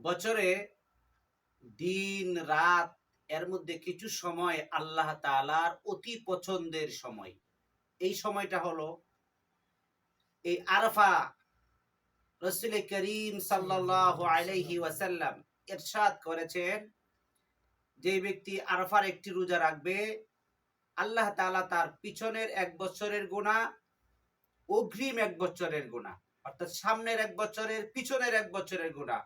বছরে দিন রাত এর মধ্যে কিছু সময় আল্লাহ তাআলার অতি পছন্দের সময়। এই সময়টা হলো এই আরাফা। রাসূল করিম সাল্লাল্লাহু আলাইহি ওয়াসাল্লাম ইরশাদ করেছেন, যে ব্যক্তি আরাফার একটি রোজা রাখবে, আল্লাহ তাআলা তার পিছনের এক বছরের গুনাহ, অগ্রিম এক বছরের গুনাহ, অর্থাৎ সামনের এক বছরের, পিছনের এক বছরের গুনাহ,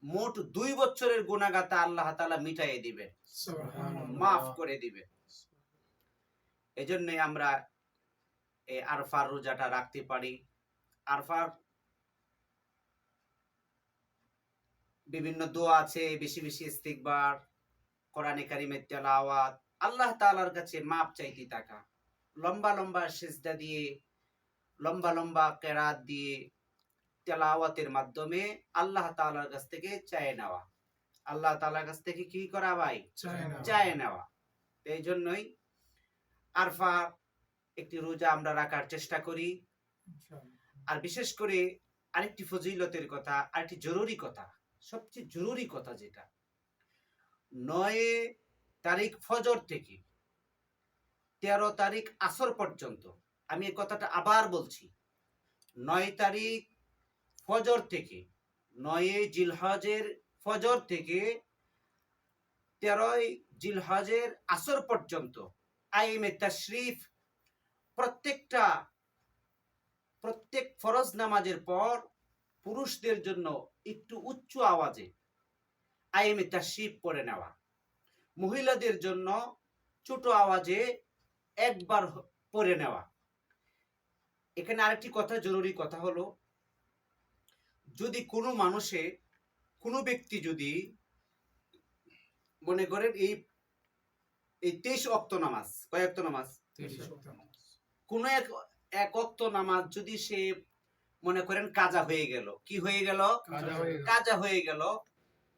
মোট 2 বছরের গুনাহগাতা আল্লাহ তাআলা মিটাইয়ে দিবেন, মাফ করে দিবেন। এজন্যই আমরা এই আরফার রোজাটা রাখতে পারি। আরফার বিভিন্ন দোয়া আছে, বেশি বেশি ইস্তিগফার, কোরআনে কারিমের তেলাওয়াত, আল্লাহ তাআলার কাছে মাপ চাইতে থাকা, লম্বা লম্বা সিজদা দিয়ে, লম্বা লম্বা কেরাত দিয়ে, তেলাওয়াতের মাধ্যমে আল্লাহ তাআলার কাছ থেকে চায় নেওয়া। আল্লাহ তাআলার কাছ থেকে কি করা ভাই? চায় নেওয়া। এই জন্যই আরফা একটি রোজা আমরা রাখার চেষ্টা করি। আর বিশেষ করে আরেকটি ফজিলতের কথা, আরেকটি জরুরি কথা, সবচেয়ে জরুরি কথা, যেটা 9 তারিখ ফজর থেকে 13 তারিখ আসর পর্যন্ত, আমি এই কথাটা আবার বলছি, 9 তারিখ ফজর থেকে, 9 জিলহজের ফজর থেকে 13 জিলহজের আসর পর্যন্ত আইমে তাশরিফ, প্রত্যেক ফরজ নামাজের পর পুরুষদের জন্য একটু উচ্চ আওয়াজে আইমে তাশরিফ পড়ে নেওয়া, মহিলাদের জন্য ছোট আওয়াজে একবার পড়ে নেওয়া। এখানে আরেকটি কথা, জরুরি কথা হলো, যদি কোনো ব্যক্তি যদি মনে করেন এই 23 ওয়াক্ত নামাজ, কয় ওয়াক্ত নামাজ? কোন এক ওয়াক্ত নামাজ যদি সে মনে করেন কাজা হয়ে গেল, কি হয়ে গেল? কাজা হয়ে গেল।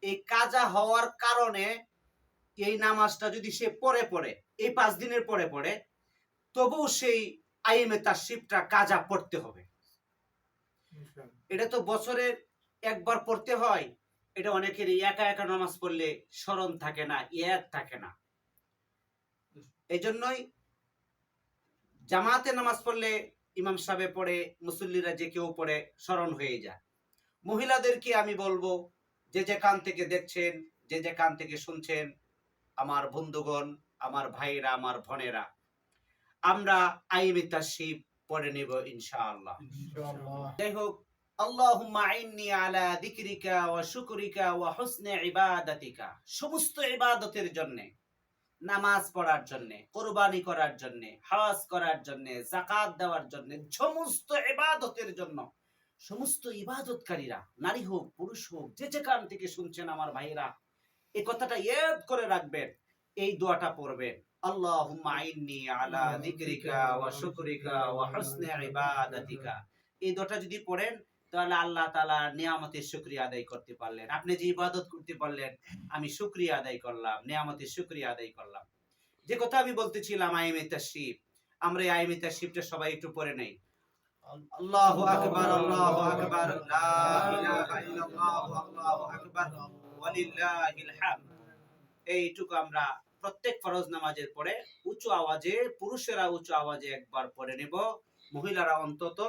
এই কাজা হওয়ার কারণে এই নামাজটা যদি সে পড়ে এই 5 দিনের পরে তবুও সেই আইমে তাশরিফটা কাজা পড়তে হবে। এটা তো বছরের একবার পড়তে হয়। এটা অনেকেরই একা একা নামাজ পড়লে স্মরণ থাকে না, ইয়াদ থাকে না। এই জন্যই জামাতে নামাজ পড়লে ইমাম সাহেব পড়ে, মুসল্লিরা যে কেউ পড়ে, স্মরণ হয়ে যায়। মহিলাদেরকে আমি বলবো, যে যেখান থেকে দেখছেন, যে যেখান থেকে শুনছেন, আমার বন্ধুগণ, আমার ভাইরা, আমার বোনেরা, আমরা আইমে তাশরিফ পড়ে নেব ইনশাআল্লাহ। যাই হোক, আল্লাহুম্মা আইন্নি আলা যিকরিকা ওয়া শুকরিকা ওয়া হুসনি ইবাদাতিকা, সমস্ত ইবাদতের জন্য, নামাজ পড়ার জন্য, কুরবানি করার জন্য, হজ করার জন্য, যাকাত দেওয়ার জন্য, সমস্ত ইবাদতের জন্য, সমস্ত ইবাদতকারীরা, নারী হোক পুরুষ হোক, যে যেখান থেকে শুনছেন আমার ভাইরা, এই কথাটা ইয়াদ করে রাখবেন, এই দোয়াটা পড়বেন, আল্লাহুম্মা আইন্নি আলা যিকরিকা ওয়া শুকরিকা ওয়া হুসনি ইবাদাতিকা। এই দোয়াটা যদি পড়েন, তাহলে আল্লাহ তাআলার নিয়ামতের শুকরিয়া আদায় করতে পারলেন। আপনি যে ইবাদত করতে পারলেন, আমি শুকরিয়া আদায় করলাম, নিয়ামতের শুকরিয়া আদায় করলাম। যে কথা আমি বলতেছিলাম, আইমে তাশরিফ, আমরা এই আইমে তাশরিফটা সবাই একটু পড়ে নেই। আল্লাহু আকবার, আল্লাহু আকবার, লা ইলাহা ইল্লাল্লাহ, আল্লাহু আকবার, ওয়ালিল্লাহিল হামদ। এইটুকু আমরা প্রত্যেক ফরজ নামাজের পরে উঁচু আওয়াজে, পুরুষেরা উঁচু আওয়াজে একবার পড়ে নেব, মহিলারা অন্তত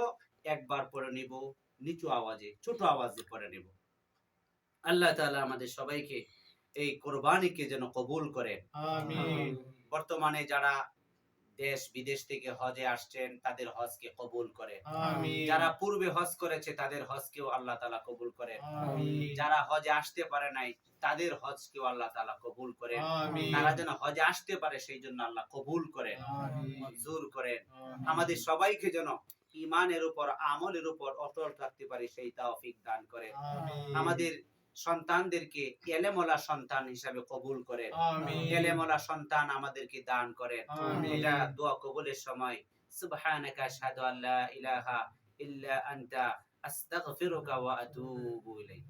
একবার পড়ে নেব, নিচু আওয়াজে, ছোট আওয়াজে পড়ে নেব। আল্লাহ তাআলা আমাদের সবাইকে এই কোরবানিকে যেন কবুল করেন, আমিন। বর্তমানে যারা দেশ বিদেশ থেকে হজে আসছেন, তাদের হজকে কবুল করেন, আমিন। যারা পূর্বে হজ করেছে, তাদের হজকেও আল্লাহ তাআলা কবুল করেন, আমিন। যারা হজে আসতে পারে নাই, তাদের হজকেও আল্লাহ তাআলা কবুল করেন, আমিন। তারা যেন হজে আসতে পারে, সেই জন্য আল্লাহ কবুল করেন, আমিন, মঞ্জুর করেন, আমিন। আমাদের সবাইকে যেন ঈমানের উপর, আমলের উপর অটল থাকতে পারে, সেই তৌফিক দান করেন, আমিন। আমাদের সন্তানদেরকে এলেমওয়ালা সন্তান হিসাবে কবুল করেন, আমিন। এলেমওয়ালা সন্তান আমাদেরকে দান করেন, আমিন। এটা দোয়া কবুলের সময় সুবহানাকা আশহাদু আল্লা ইলাহা ইল্লা আনতা আস্তাগফিরুকা ওয়া আতুবু ইলাইক।